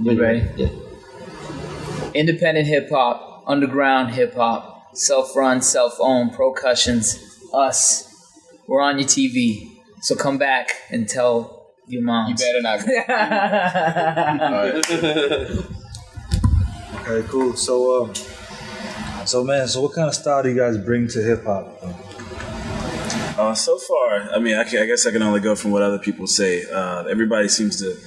You ready? Yeah. Independent hip-hop, underground hip-hop, self-run, self-owned, Procussions, us. We're on your TV. So come back and tell your moms. You better not. Okay, cool. So what kind of style do you guys bring to hip hop? So far, I mean, I guess I can only go from what other people say. Everybody seems to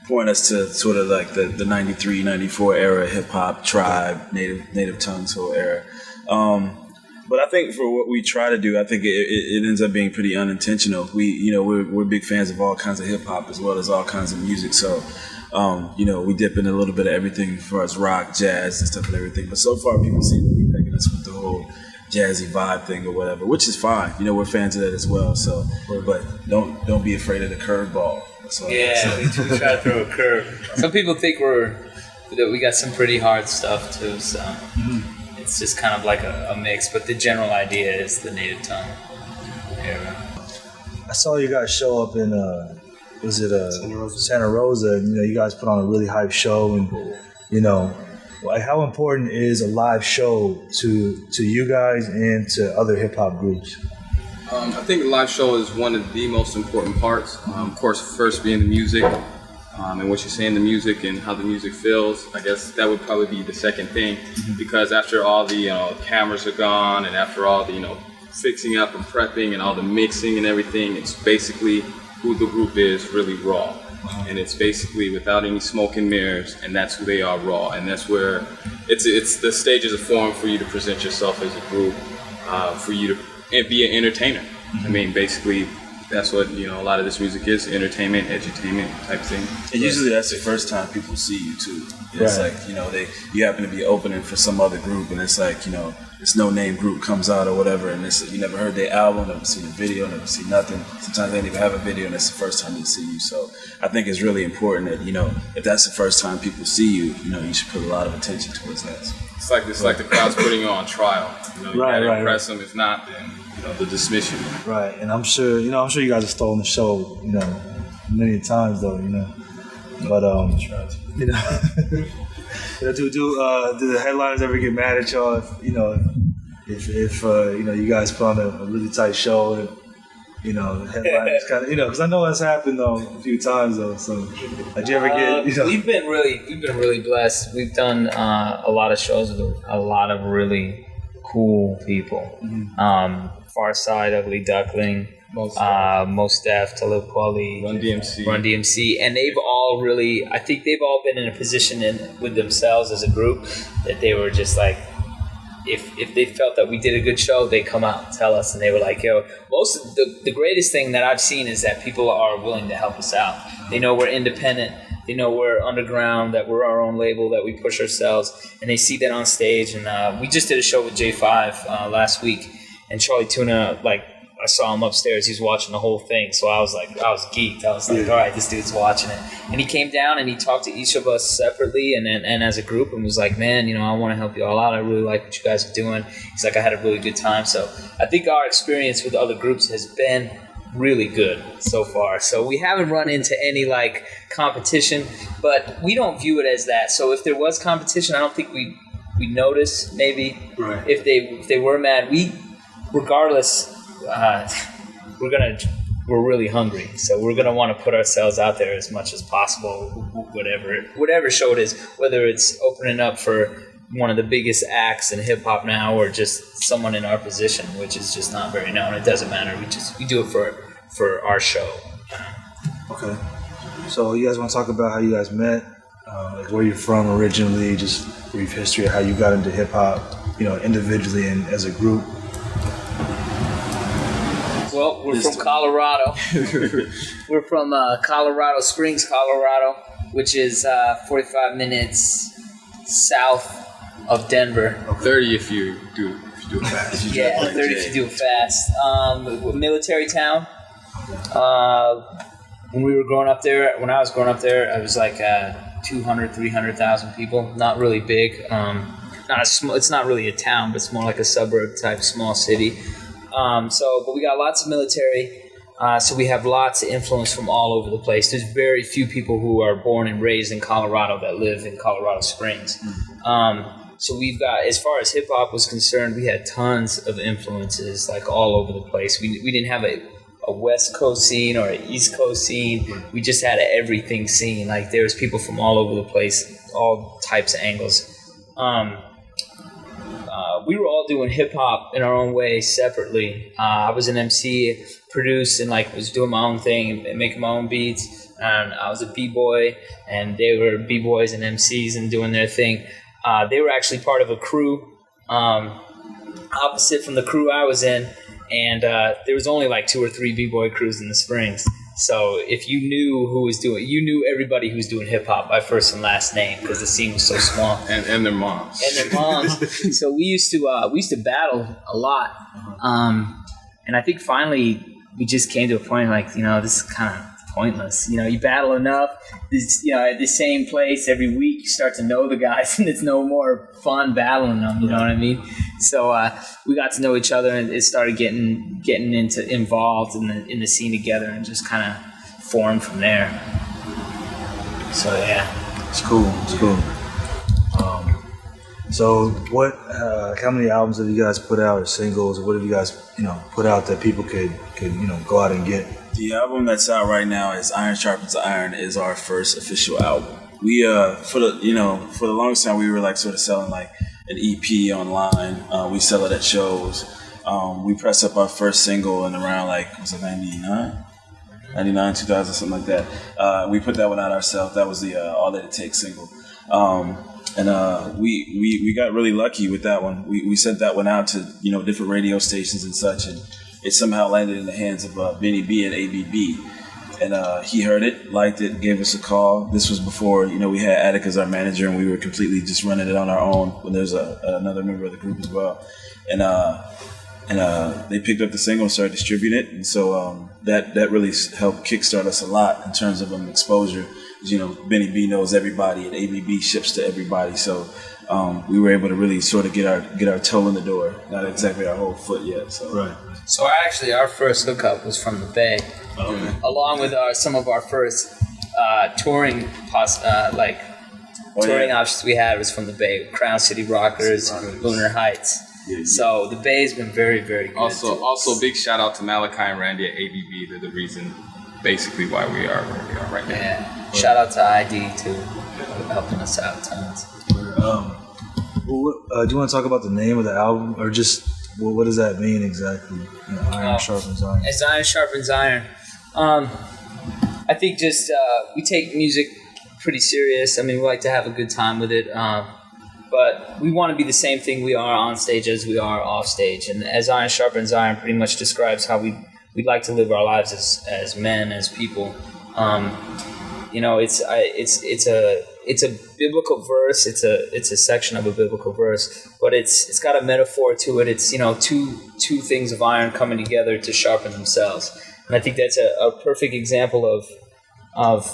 point us to sort of like the 93, 94 era hip hop, tribe, native tongue soul era. But I think for what we try to do, I think it ends up being pretty unintentional. We're big fans of all kinds of hip hop as well as all kinds of music. So, we dip in a little bit of everything as far as rock, jazz, and stuff and everything. But so far, people seem to be pegging us with the whole jazzy vibe thing or whatever, which is fine. We're fans of that as well. So, but don't be afraid of the curveball. Yeah, we try to throw a curve. Some people think that we got some pretty hard stuff too. So it's just kind of like a mix. But the general idea is the native tongue era. I saw you guys show up in Santa Rosa, and you guys put on a really hype show, and like how important is a live show to you guys and to other hip hop groups? I think the live show is one of the most important parts. Of course, first being the music, and what you say in the music and how the music feels. I guess that would probably be the second thing, because after all the cameras are gone, and after all the fixing up and prepping and all the mixing and everything, it's basically who the group is really raw. And it's basically without any smoke and mirrors, and that's who they are, raw. And that's where it's the stage is a forum for you to present yourself as a group, for you to be an entertainer. I mean, basically, that's what a lot of this music is: entertainment, edutainment type thing. And usually that's the first time people see you too. It's like you happen to be opening for some other group, and it's like this no-name group comes out or whatever, and you never heard their album, never seen a video, never seen nothing. Sometimes they don't even have a video, and that's the first time they see you. So I think it's really important that if that's the first time people see you, you should put a lot of attention towards that. It's like the crowd's putting you on trial. You gotta impress them. If not, then they'll dismiss you. Right, and I'm sure you guys have stolen the show, many times though, But do the headliners ever get mad at y'all if you guys put on a really tight show and the headliners kind of because I know that's happened though a few times though. So did you ever get We've been really blessed. We've done a lot of shows with a lot of really cool people. Far Side, Ugly Duckling, Most Def, Talib Kweli, Run DMC, and they've all really, I think they've all been in a position with themselves as a group that they were just like, if they felt that we did a good show, they come out and tell us, and they were like, the greatest thing that I've seen is that people are willing to help us out. They know we're independent. They know we're underground, that we're our own label, that we push ourselves, and they see that on stage. And we just did a show with J5 last week, and Charlie Tuna, I saw him upstairs. He was watching the whole thing. So I was geeked. I was like, all right, this dude's watching it. And he came down and he talked to each of us separately and as a group and was like, man, I want to help you all out. I really like what you guys are doing. He's like, I had a really good time. So I think our experience with other groups has been really good so far. So we haven't run into any competition, but we don't view it as that. So if there was competition, I don't think we notice maybe. Right. If they were mad. Regardless, we're really hungry, so we're gonna want to put ourselves out there as much as possible, whatever show it is, whether it's opening up for one of the biggest acts in hip hop now or just someone in our position, which is just not very known. It doesn't matter. We do it for our show. Okay. So you guys want to talk about how you guys met, where you're from originally, just brief history of how you got into hip hop, individually and as a group. Well, we're from Colorado. We're from Colorado Springs, Colorado, which is 45 minutes south of Denver. 30 if you do it fast. 30 if you do it fast. Military town. When we were growing up there, when I was growing up there, it was like 200, 300,000 people. Not really big. It's not really a town, but it's more like a suburb type small city. But we got lots of military. So we have lots of influence from all over the place. There's very few people who are born and raised in Colorado that live in Colorado Springs. So we've got, as far as hip hop was concerned, we had tons of influences like all over the place. We didn't have a West Coast scene or an East Coast scene. We just had an everything scene. Like there was people from all over the place, all types of angles. We were all doing hip hop in our own way separately. I was an MC, produced, and like was doing my own thing and making my own beats. And I was a b-boy, and they were b-boys and MCs and doing their thing. They were actually part of a crew opposite from the crew I was in, and there was only like 2 or 3 b-boy crews in the Springs. So if you knew who was doing, you knew everybody who was doing hip hop by first and last name because the scene was so small. And their moms. And their moms. So we used to battle a lot, and I think finally we just came to a point like, this is kind of pointless. You battle enough, at the same place every week, you start to know the guys, and it's no more fun battling them. You know what I mean? So we got to know each other, and it started getting involved in the scene together, and just kind of formed from there. So yeah, it's cool. So what? How many albums have you guys put out, or singles, or what have you guys put out that people could go out and get? The album that's out right now is Iron Sharpens Iron. Is our first official album. We for the longest time we were like sort of selling like an EP online. We sell it at shows. We pressed up our first single in around was it 99, 2000, something like that. We put that one out ourselves. That was the All That It Takes single. And we got really lucky with that one. We sent that one out to different radio stations and such, and it somehow landed in the hands of Benny B at ABB. And he heard it, liked it, gave us a call. This was before we had Attic as our manager, and we were completely just running it on our own. When there's another member of the group as well, and they picked up the single and started distributing it, and so that really helped kickstart us a lot in terms of exposure. Benny B knows everybody, and ABB ships to everybody, so we were able to really sort of get our toe in the door. Not exactly our whole foot yet. So. Right. So actually, our first hookup was from the Bay, along with some of our first touring options we had was from the Bay, Crown City Rockers, Lunar Heights. Yeah. So the Bay has been very, very good. Also, big shout out to Malachi and Randy at ABB. They're the reason, basically, why we are where we are right now. Yeah. Shout out to ID too, helping us out tons. Do you want to talk about the name of the album, or just what does that mean exactly? Iron Sharpens Iron. As Iron Sharpens Iron. I think just we take music pretty serious. I mean, we like to have a good time with it, but we want to be the same thing we are on stage as we are off stage. And as Iron Sharpens Iron pretty much describes how we'd like to live our lives as men, as people. It's a biblical verse. It's a section of a biblical verse, but it's got a metaphor to it. It's two things of iron coming together to sharpen themselves, and I think that's a perfect example of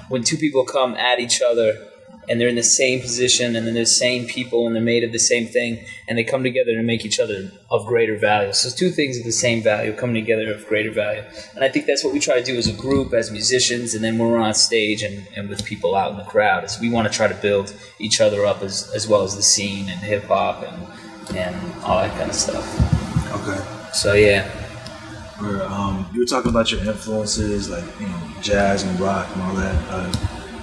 when two people come at each other and they're in the same position and then they're the same people and they're made of the same thing and they come together to make each other of greater value. So two things of the same value coming together of greater value. And I think that's what we try to do as a group, as musicians, and then when we're on stage and with people out in the crowd, is we want to try to build each other up as well as the scene and hip hop and all that kind of stuff. Okay. So yeah. You were talking about your influences, like jazz and rock and all that.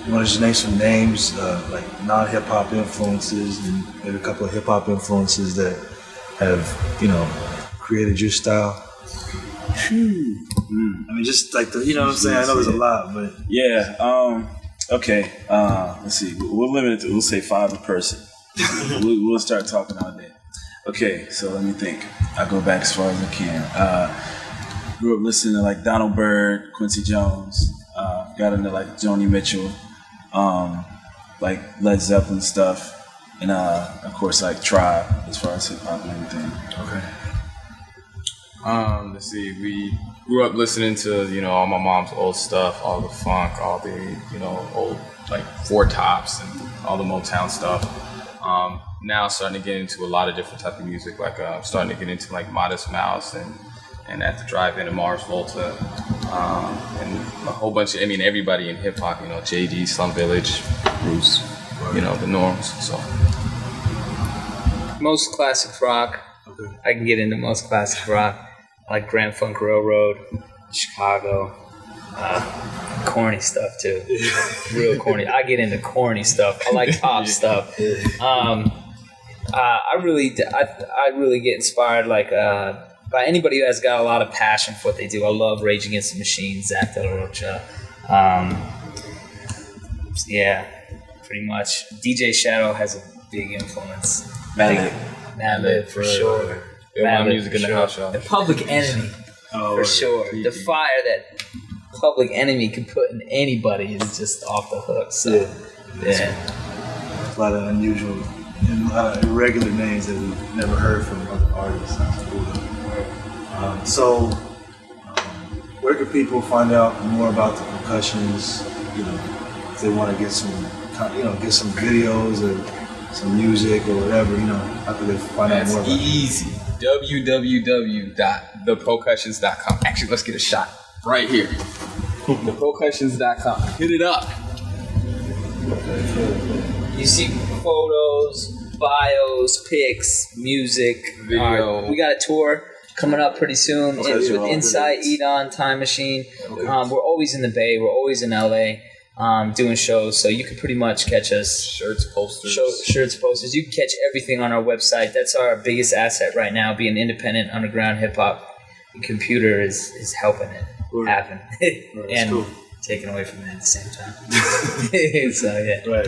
You want to just name some names, like non-hip hop influences, and maybe a couple of hip hop influences that have, created your style? I mean, just like what I'm saying. I know there's a lot, but yeah. Okay. Let's see. We'll limit it to, we'll say 5 a person. we'll start talking all day. Okay. So let me think. I'll go back as far as I can. Grew up listening to like Donald Byrd, Quincy Jones. Got into like Joni Mitchell. Like Led Zeppelin stuff, and of course like Tribe as far as hip hop and everything. Okay. Let's see. We grew up listening to all my mom's old stuff, all the funk, all the old like Four Tops and all the Motown stuff. Now starting to get into a lot of different type of music. Like starting to get into like Modest Mouse and and at the drive-in in Mars Volta, and a whole bunch of, I mean, everybody in hip hop, you know, JD, Slum Village, Bruce, you know, the Norms. So Most classic rock. Okay. I can get into most classic rock. I like Grand Funk Railroad, Chicago. Corny stuff too. Real corny. I get into corny stuff. I like pop stuff. I really get inspired by anybody who has got a lot of passion for what they do. I love Rage Against the Machine, Zach De La Rocha. Yeah, pretty much. DJ Shadow has a big influence. Madlib for sure. my music in the house, y'all. The Public Enemy for sure. The fire that Public Enemy can put in anybody is just off the hook. So a lot of unusual and a lot of irregular names that we've never heard from other artists. Where can people find out more about the Procussions? You know, if they want to get some, get some videos or some music or whatever. You know, how can they find out more about it? Easy. www.theprocussions.com. Actually, let's get a shot right here. Theprocussions.com. Hit it up. you see photos, bios, pics, music, video. We got a tour coming up pretty soon with Insight, brilliant. Edon, Time Machine. We're always in the Bay. We're always in LA doing shows. So you can pretty much catch us. Shirts, posters. Shirts, posters. You can catch everything on our website. That's our biggest asset right now, being independent, underground hip-hop. The computer is helping it happen. And cool. taking away from it at the same time. So, yeah. Right.